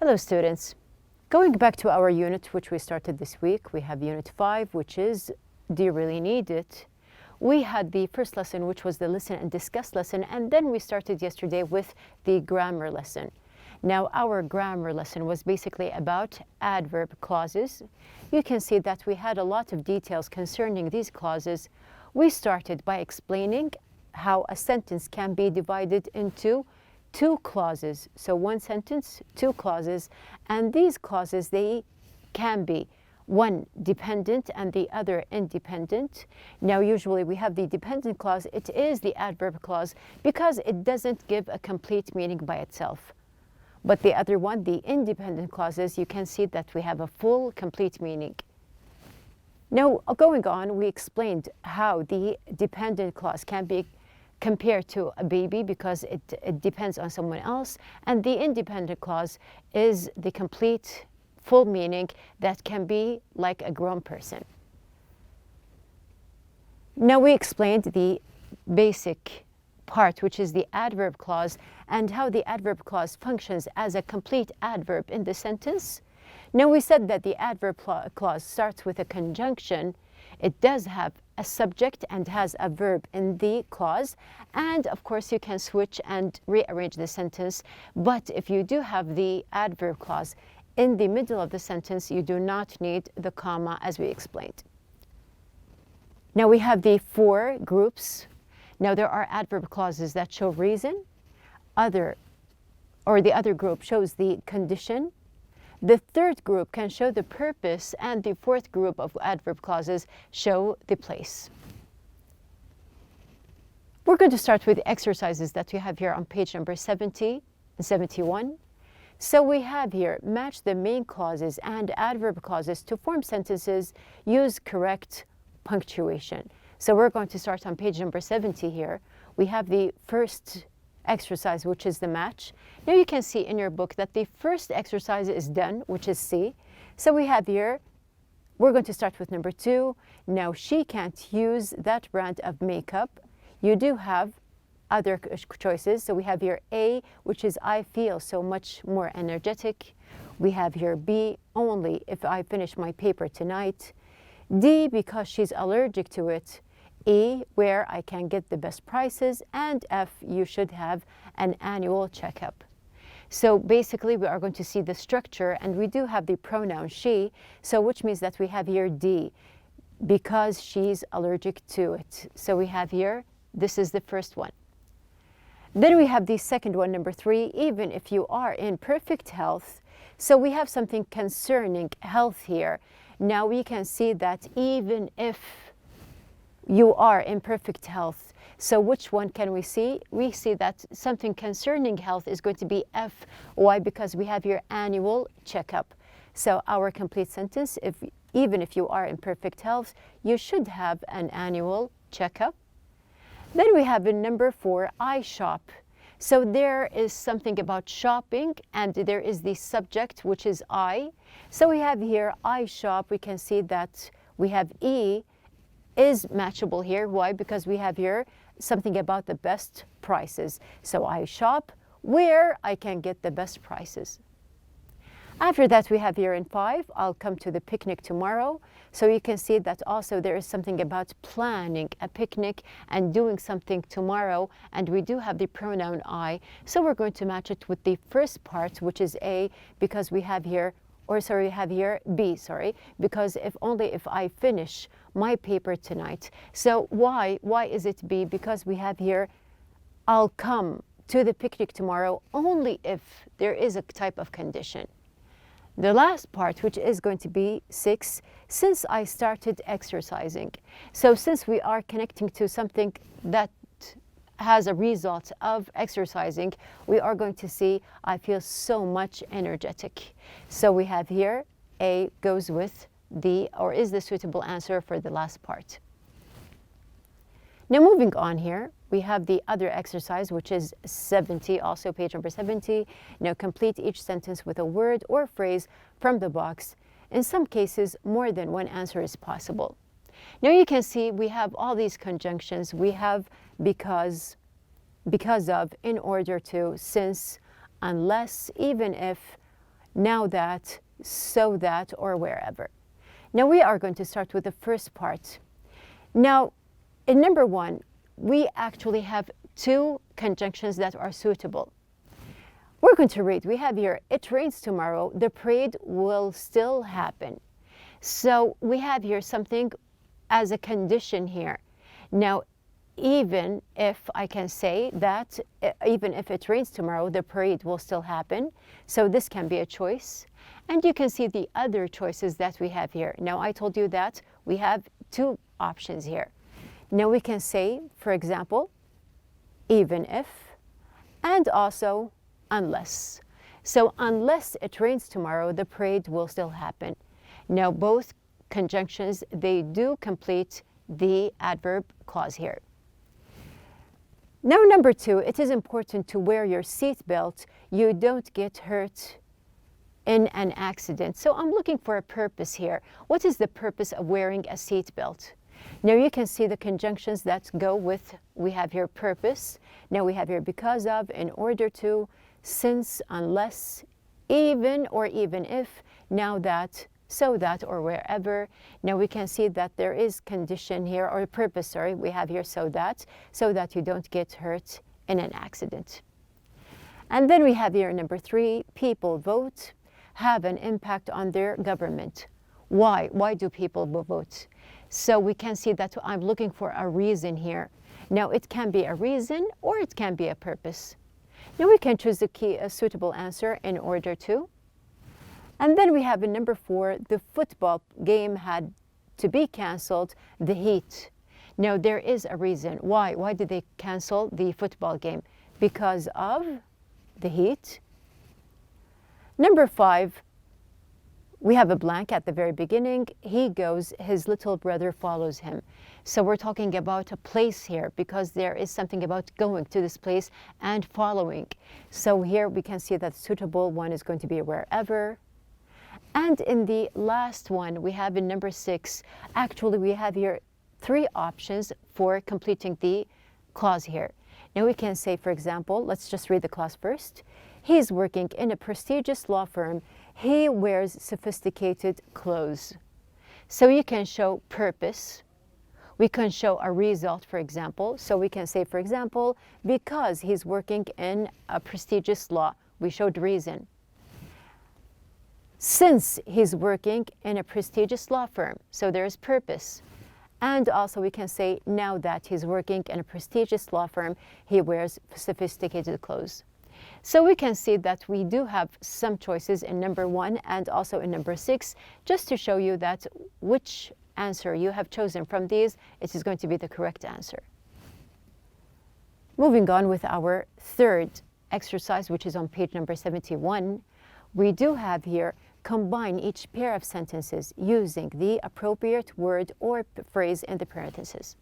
Hello students. Going back to our unit which we started this week, we have unit 5, which is Do you really need it? We had the first lesson, which was the listen and discuss lesson, and then we started yesterday with the grammar lesson. Now our grammar lesson was basically about adverb clauses. You can see that we had a lot of details concerning these clauses. We started by explaining how a sentence can be divided into two clauses. So one sentence, two clauses, and these clauses, they can be one dependent and the other independent. Now usually we have the dependent clause, it is the adverb clause because it doesn't give a complete meaning by itself. But the other one, the independent clauses, you can see that we have a full, complete meaning. Now going on, we explained how the dependent clause can be compared to a baby because it depends on someone else, and the independent clause is the complete full meaning that can be like a grown person. Now we explained the basic part, which is the adverb clause, and how the adverb clause functions as a complete adverb in the sentence. Now we said that the adverb clause starts with a conjunction. It does have a subject and has a verb in the clause, and of course you can switch and rearrange the sentence, but if you do have the adverb clause in the middle of the sentence, you do not need the comma, as we explained. Now we have the four groups. Now there are adverb clauses that show reason, the other group shows the condition. The third group can show the purpose, and the fourth group of adverb clauses show the place. We're going to start with the exercises that we have here on page number 70 and 71. So we have here, match the main clauses and adverb clauses to form sentences, use correct punctuation. So we're going to start on page number 70 here. We have the first exercise, which is the match. Now you can see in your book that the first exercise is done, which is C. So we have here, we're going to start with number 2. Now she can't use that brand of makeup. You do have other choices. So we have here A, which is I feel so much more energetic. We have here B, only if I finish my paper tonight. D, because she's allergic to it. E, where I can get the best prices, and F, you should have an annual checkup. So basically we are going to see the structure, and we do have the pronoun she, so which means that we have here D, because she's allergic to it. So we have here, this is the first one. Then we have the second one, number 3, even if you are in perfect health. So we have something concerning health here. Now we can see that even if you are in perfect health. So which one can we see? We see that something concerning health is going to be F. Why? Because we have your annual checkup. So our complete sentence, even if you are in perfect health, you should have an annual checkup. Then we have in number 4, I shop. So there is something about shopping, and there is the subject, which is I. So we have here I shop. We can see that we have E is matchable here. Why? Because we have here something about the best prices. So I shop where I can get the best prices. After that, we have here in 5, I'll come to the picnic tomorrow. So you can see that also there is something about planning a picnic and doing something tomorrow, and we do have the pronoun I. So we're going to match it with the first part, which is A, because we have here, we have here B, because only if I finish my paper tonight. So why is it B? Because we have here, I'll come to the picnic tomorrow only if there is a type of condition. The last part, which is going to be 6, since I started exercising. So since we are connecting to something that has a result of exercising, we are going to see I feel so much energetic. So we have here A goes with is the suitable answer for the last part. Now moving on here, we have the other exercise, which is 70, also page number 70. Now complete each sentence with a word or phrase from the box. In some cases, more than one answer is possible. Now you can see we have all these conjunctions. We have because of, in order to, since, unless, even if, now that, so that, or wherever. Now we are going to start with the first part. Now, in number one, we actually have two conjunctions that are suitable. We're going to read. We have here, it rains tomorrow, the parade will still happen. So we have here something as a condition here. Now, even if I can say that, even if it rains tomorrow, the parade will still happen. So this can be a choice. And you can see the other choices that we have here. Now, I told you that we have two options here. Now, we can say, for example, even if, and also unless. So unless it rains tomorrow, the parade will still happen. Now, both conjunctions, they do complete the adverb clause here. Now, number two, it is important to wear your seatbelt. You don't get hurt in an accident. So I'm looking for a purpose here. What is the purpose of wearing a seatbelt? Now you can see the conjunctions that go with, we have here purpose. Now we have here because of, in order to, since, unless, even or even if, now that, so that, or wherever. Now we can see that there is condition here, or purpose, sorry, we have here so that you don't get hurt in an accident. And then we have here number three, people vote, have an impact on their government. Why? Why do people vote? So we can see that I'm looking for a reason here. Now it can be a reason or it can be a purpose. Now we can choose a suitable answer in order to. And then we have in number four, the football game had to be canceled, the heat. Now there is a reason. Why? Why did they cancel the football game? Because of the heat. Number five, we have a blank at the very beginning. He goes, his little brother follows him. So we're talking about a place here because there is something about going to this place and following. So here we can see that suitable one is going to be wherever. And in the last one, we have in number six, actually we have here three options for completing the clause here. Now we can say, for example, let's just read the clause first. He's working in a prestigious law firm. He wears sophisticated clothes. So you can show purpose. We can show a result, for example. So we can say, for example, because he's working in a prestigious law, we showed reason. Since he's working in a prestigious law firm, so there's purpose. And also we can say, now that he's working in a prestigious law firm, he wears sophisticated clothes. So we can see that we do have some choices in number one and also in number six, just to show you that which answer you have chosen from these, it is going to be the correct answer. Moving on with our third exercise, which is on page number 71, we do have here, combine each pair of sentences using the appropriate word or phrase in the parentheses.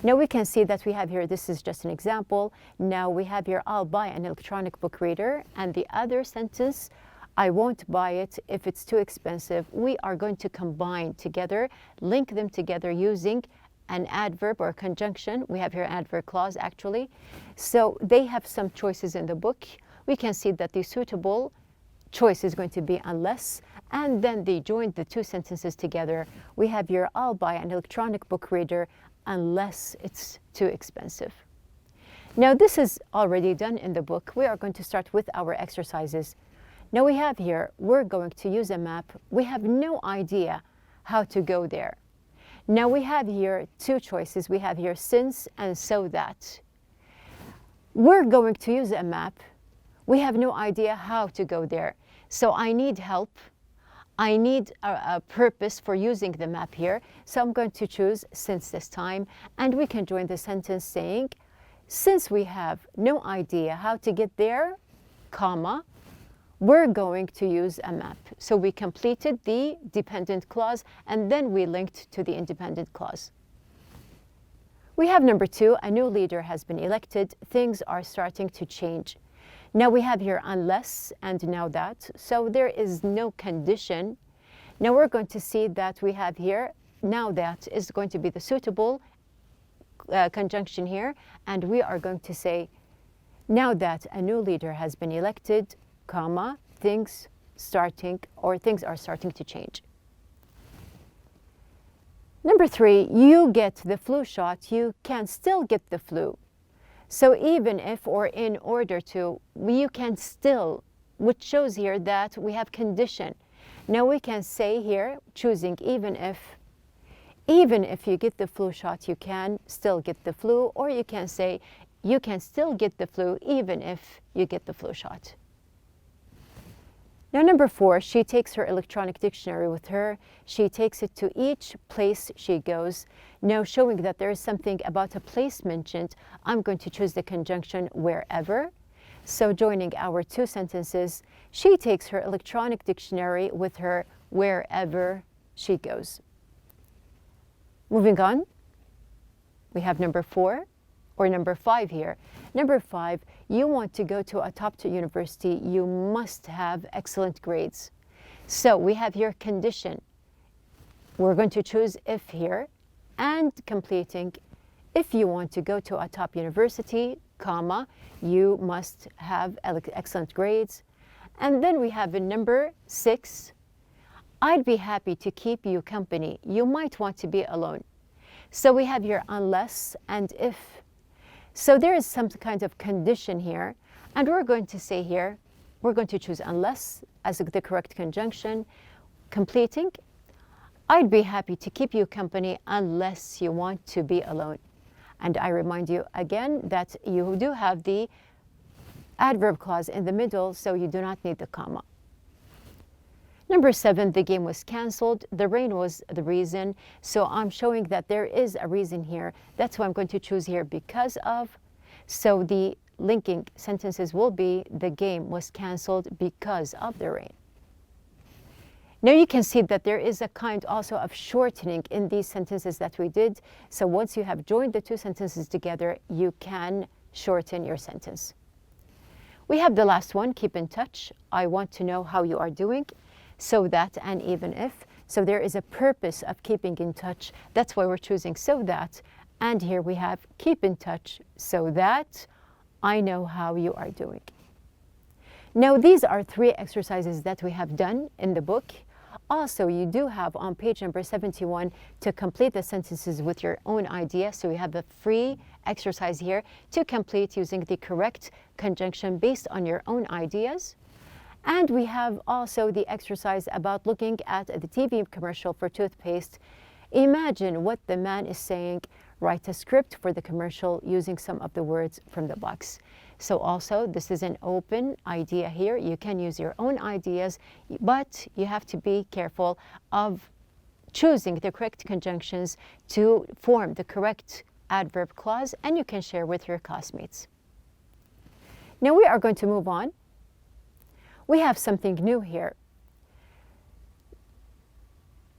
Now we can see that we have here, this is just an example. Now we have here, I'll buy an electronic book reader, and the other sentence, I won't buy it if it's too expensive. We are going to combine together, link them together using an adverb or conjunction. We have here adverb clause actually. So they have some choices in the book. We can see that the suitable choice is going to be unless, and then they join the two sentences together. We have here, I'll buy an electronic book reader unless it's too expensive. Now this is already done in the book. We are going to start with our exercises. Now we have here, we're going to use a map. We have no idea how to go there. Now we have here two choices. We have here since and so that. We're going to use a map. We have no idea how to go there. So I need help. I need a purpose for using the map here. So I'm going to choose since this time. And we can join the sentence saying, since we have no idea how to get there, comma, we're going to use a map. So we completed the dependent clause and then we linked to the independent clause. We have number two, a new leader has been elected. Things are starting to change. Now we have here unless and now that, so there is no condition. Now we're going to see that we have here, now that is going to be the suitable conjunction here, and we are going to say, now that a new leader has been elected, comma, things starting to change. Number 3, you get the flu shot, you can still get the flu. So even if or in order to, you can still, which shows here that we have condition. Now we can say here, choosing even if you get the flu shot, you can still get the flu, or you can say you can still get the flu even if you get the flu shot. Now number 4, she takes her electronic dictionary with her. She takes it to each place she goes. Now showing that there is something about a place mentioned, I'm going to choose the conjunction wherever. So joining our 2 sentences, she takes her electronic dictionary with her wherever she goes. Moving on, we have number 4. Or number 5 here. Number 5, you want to go to a top-tier university, you must have excellent grades. So we have here condition. We're going to choose if here, and completing, if you want to go to a top university, comma, you must have excellent grades. And then we have in number 6, I'd be happy to keep you company. You might want to be alone. So we have here unless and if. So there is some kind of condition here, and we're going to say here, we're going to choose unless as the correct conjunction, completing, I'd be happy to keep you company unless you want to be alone. And I remind you again that you do have the adverb clause in the middle, so you do not need the comma. Number 7, the game was canceled. The rain was the reason. So I'm showing that there is a reason here. That's why I'm going to choose here because of. So the linking sentences will be the game was canceled because of the rain. Now you can see that there is a kind also of shortening in these sentences that we did. So once you have joined the 2 sentences together, you can shorten your sentence. We have the last one, keep in touch. I want to know how you are doing. So that and even if. So there is a purpose of keeping in touch. That's why we're choosing so that. And here we have keep in touch so that I know how you are doing. Now these are 3 exercises that we have done in the book. Also, you do have on page number 71 to complete the sentences with your own idea. So you have a free exercise here to complete using the correct conjunction based on your own ideas. And we have also the exercise about looking at the TV commercial for toothpaste. Imagine what the man is saying. Write a script for the commercial using some of the words from the box. So also, this is an open idea here. You can use your own ideas, but you have to be careful of choosing the correct conjunctions to form the correct adverb clause, and you can share with your classmates. Now we are going to move on. We have something new here.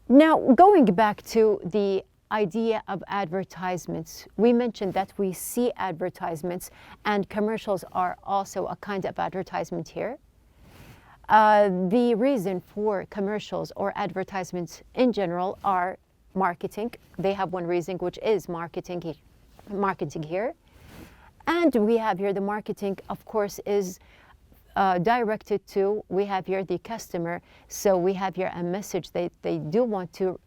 Now, going back to the idea of advertisements, we mentioned that we see advertisements, and commercials are also a kind of advertisement here. The reason for commercials or advertisements in general are marketing. They have one reason, which is marketing here. And we have here the marketing, of course, is directed to, we have here the customer. So we have here a message they do want to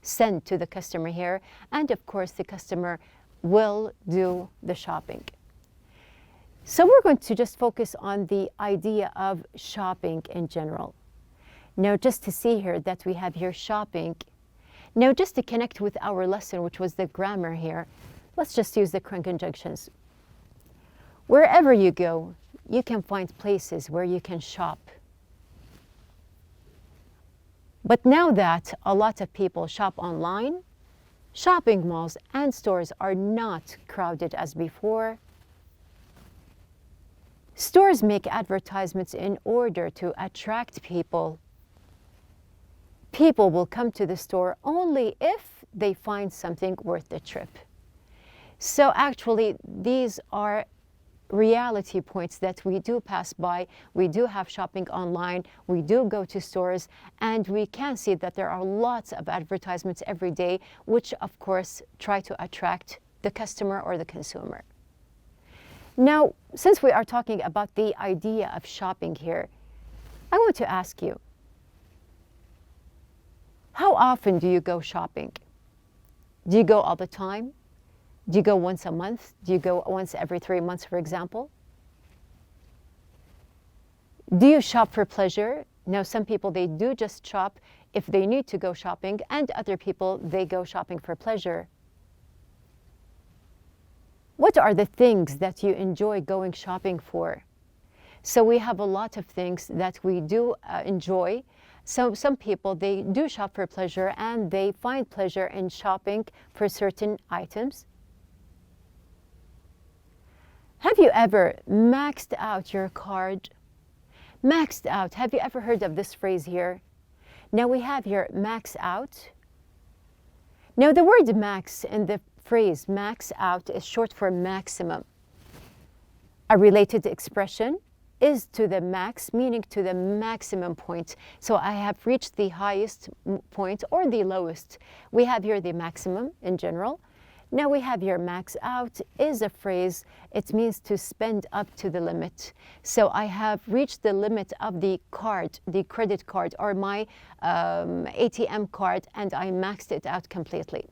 send to the customer here. And of course, the customer will do the shopping. So we're going to just focus on the idea of shopping in general. Now, just to see here that we have here shopping. Now, just to connect with our lesson, which was the grammar here, let's just use the conjunctions. Wherever you go, you can find places where you can shop. But now that a lot of people shop online, shopping malls and stores are not crowded as before. Stores make advertisements in order to attract people. People will come to the store only if they find something worth the trip. So actually, these are reality points that we do pass by. We do have shopping online, we do go to stores, and we can see that there are lots of advertisements every day, which of course try to attract the customer or the consumer. Now, since we are talking about the idea of shopping here, I want to ask you, how often do you go shopping? Do you go all the time? Do you go once a month? Do you go once every 3 months, for example? Do you shop for pleasure? Now, some people, they do just shop if they need to go shopping, and other people, they go shopping for pleasure. What are the things that you enjoy going shopping for? So we have a lot of things that we do enjoy. So some people, they do shop for pleasure and they find pleasure in shopping for certain items. Have you ever maxed out your card? Maxed out. Have you ever heard of this phrase here? Now we have here max out. Now the word max in the phrase max out is short for maximum. A related expression is to the max, meaning to the maximum point. So I have reached the highest point or the lowest. We have here the maximum in general. Now we have here max out is a phrase. It means to spend up to the limit. So I have reached the limit of the card, the credit card or my ATM card, and I maxed it out completely.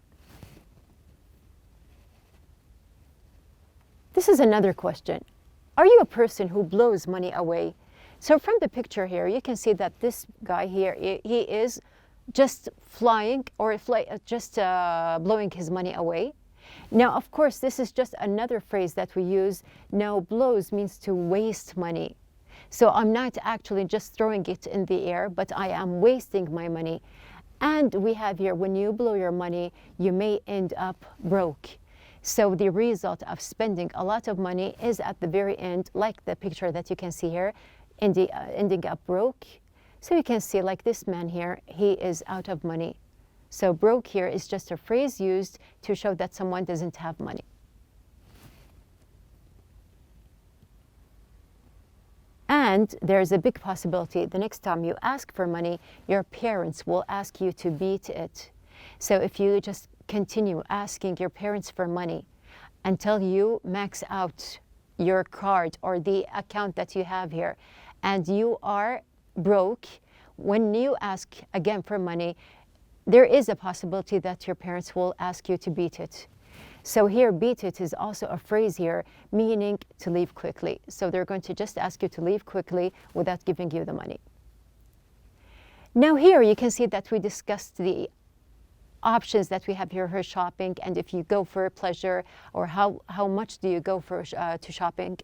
This is another question. Are you a person who blows money away? So from the picture here, you can see that this guy here, he is just flying or just blowing his money away. Now, of course, this is just another phrase that we use. Now, blows means to waste money. So I'm not actually just throwing it in the air, but I am wasting my money. And we have here, when you blow your money, you may end up broke. So the result of spending a lot of money is at the very end, like the picture that you can see here, ending up broke. So you can see like this man here, he is out of money. So broke here is just a phrase used to show that someone doesn't have money. And there's a big possibility the next time you ask for money, your parents will ask you to beat it. So if you just continue asking your parents for money until you max out your card or the account that you have here, and you are broke, when you ask again for money, there is a possibility that your parents will ask you to beat it. So here, beat it is also a phrase here, meaning to leave quickly. So they're going to just ask you to leave quickly without giving you the money. Now here you can see that we discussed the options that we have here for shopping, and if you go for pleasure, or how much do you go for to shopping.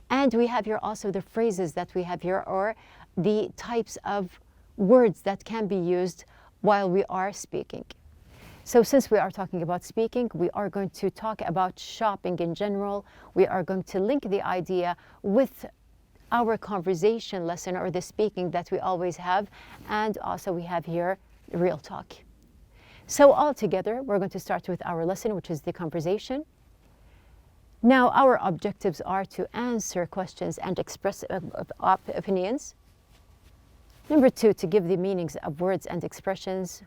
And we have here also the phrases that we have here, or the types of words that can be used while we are speaking. So since we are talking about speaking, we are going to talk about shopping in general. We are going to link the idea with our conversation lesson, or the speaking that we always have, and also we have here real talk. So all together, we're going to start with our lesson, which is the conversation. Now, our objectives are to answer questions and express opinions. Number 2, to give the meanings of words and expressions.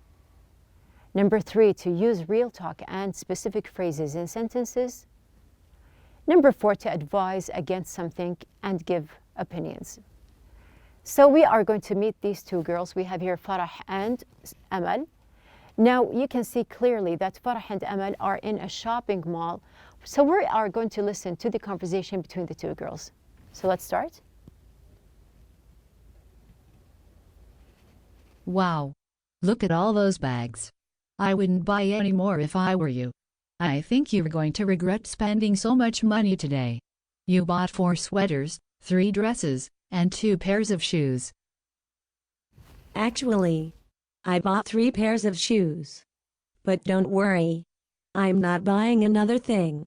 Number 3, to use real talk and specific phrases in sentences. Number 4, to advise against something and give opinions. So we are going to meet these two girls. We have here Farah and Amal. Now you can see clearly that Farah and Amal are in a shopping mall. So we are going to listen to the conversation between the two girls. So let's start. Wow. Look at all those bags. I wouldn't buy any more if I were you. I think you're going to regret spending so much money today. You bought 4 sweaters, 3 dresses, and 2 pairs of shoes. Actually, I bought 3 pairs of shoes. But don't worry. I'm not buying another thing.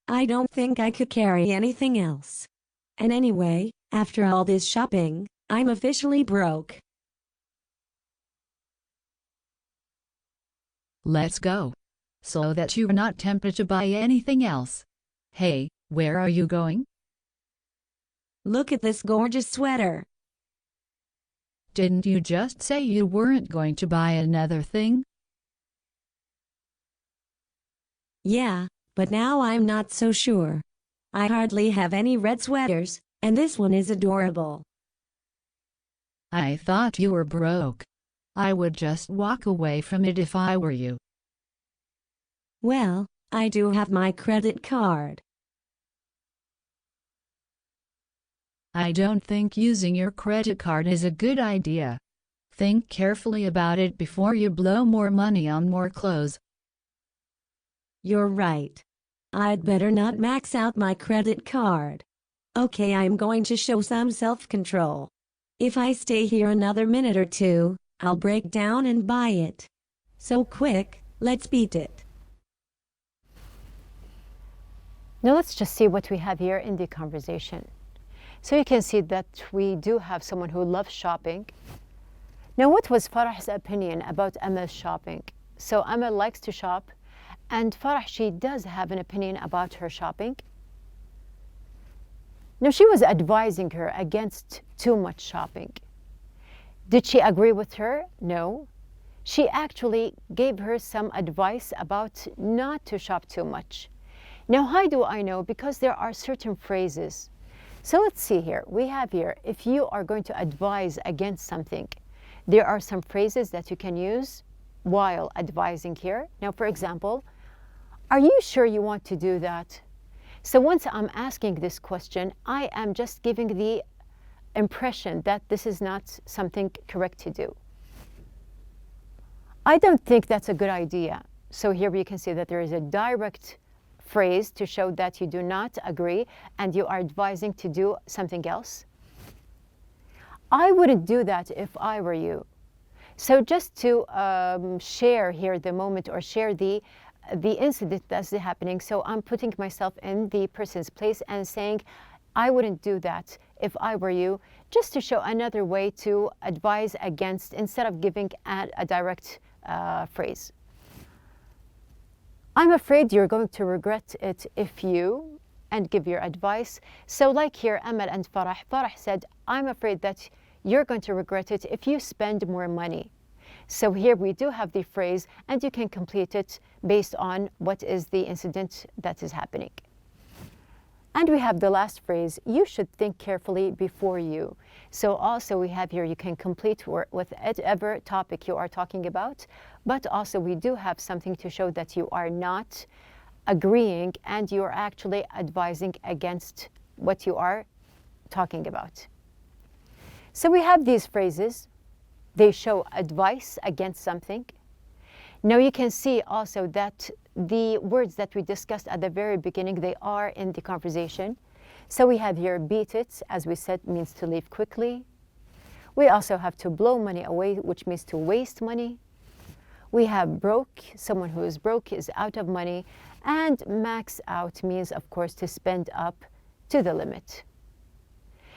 I don't think I could carry anything else. And anyway, after all this shopping, I'm officially broke. Let's go. So that you're not tempted to buy anything else. Hey, where are you going? Look at this gorgeous sweater. Didn't you just say you weren't going to buy another thing? Yeah, but now I'm not so sure. I hardly have any red sweaters, and this one is adorable. I thought you were broke. I would just walk away from it if I were you. Well, I do have my credit card. I don't think using your credit card is a good idea. Think carefully about it before you blow more money on more clothes. You're right. I'd better not max out my credit card. Okay, I'm going to show some self-control. If I stay here another minute or two, I'll break down and buy it. So quick, let's beat it. Now let's just see what we have here in the conversation. So you can see that we do have someone who loves shopping. Now what was Farah's opinion about Amal's shopping? So Amal likes to shop, and Farah, she does have an opinion about her shopping. Now she was advising her against too much shopping. Did she agree with her? No. She actually gave her some advice about not to shop too much. Now how do I know? Because there are certain phrases. So let's see here. We have here, if you are going to advise against something, there are some phrases that you can use while advising here. Now, for example, are you sure you want to do that? So once I'm asking this question, I am just giving the impression that this is not something correct to do. I don't think that's a good idea. So here we can see that there is a direct phrase to show that you do not agree and you are advising to do something else. I wouldn't do that if I were you. So just to share here the moment or share the incident that's happening. So I'm putting myself in the person's place and saying, I wouldn't do that if I were you, just to show another way to advise against instead of giving a direct phrase. I'm afraid you're going to regret it if you, and give your advice. So like here, Amal and Farah. Farah said, I'm afraid that you're going to regret it if you spend more money. So here we do have the phrase, and you can complete it based on what is the incident that is happening. And we have the last phrase, you should think carefully before you. So also we have here, you can complete with whatever topic you are talking about, but also we do have something to show that you are not agreeing and you are actually advising against what you are talking about. So we have these phrases. They show advice against something. Now you can see also that the words that we discussed at the very beginning, they are in the conversation. So we have here beat it, as we said, means to leave quickly. We also have to blow money away, which means to waste money. We have broke, someone who is broke is out of money. And max out means, of course, to spend up to the limit.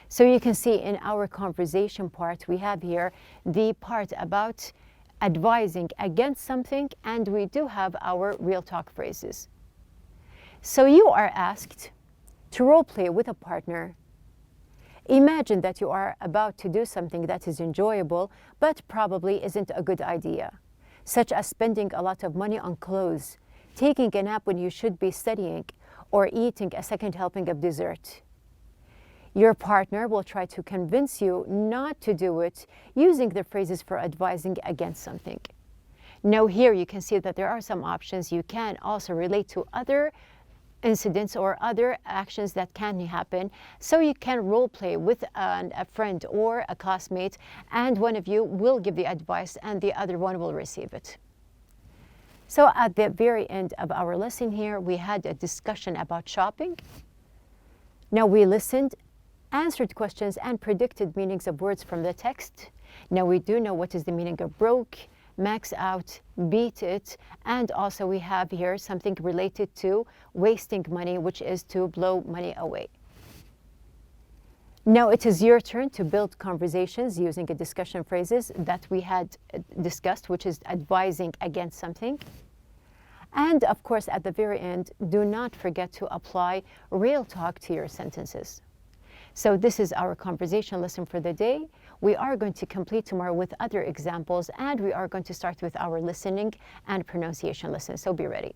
So you can see in our conversation part, we have here the part about advising against something, and we do have our real talk phrases. So you are asked to role play with a partner. Imagine that you are about to do something that is enjoyable, but probably isn't a good idea, such as spending a lot of money on clothes, taking a nap when you should be studying, or eating a second helping of dessert. Your partner will try to convince you not to do it using the phrases for advising against something. Now here you can see that there are some options. You can also relate to other incidents or other actions that can happen. So you can role play with a friend or a classmate, and one of you will give the advice and the other one will receive it. So at the very end of our lesson here, we had a discussion about shopping. Now we listened, answered questions, and predicted meanings of words from the text. Now we do know what is the meaning of broke, max out, beat it, and also we have here something related to wasting money, which is to blow money away. Now it is your turn to build conversations using the discussion phrases that we had discussed, which is advising against something. And of course, at the very end, do not forget to apply real talk to your sentences. So this is our conversation lesson for the day. We are going to complete tomorrow with other examples, and we are going to start with our listening and pronunciation lesson. So be ready.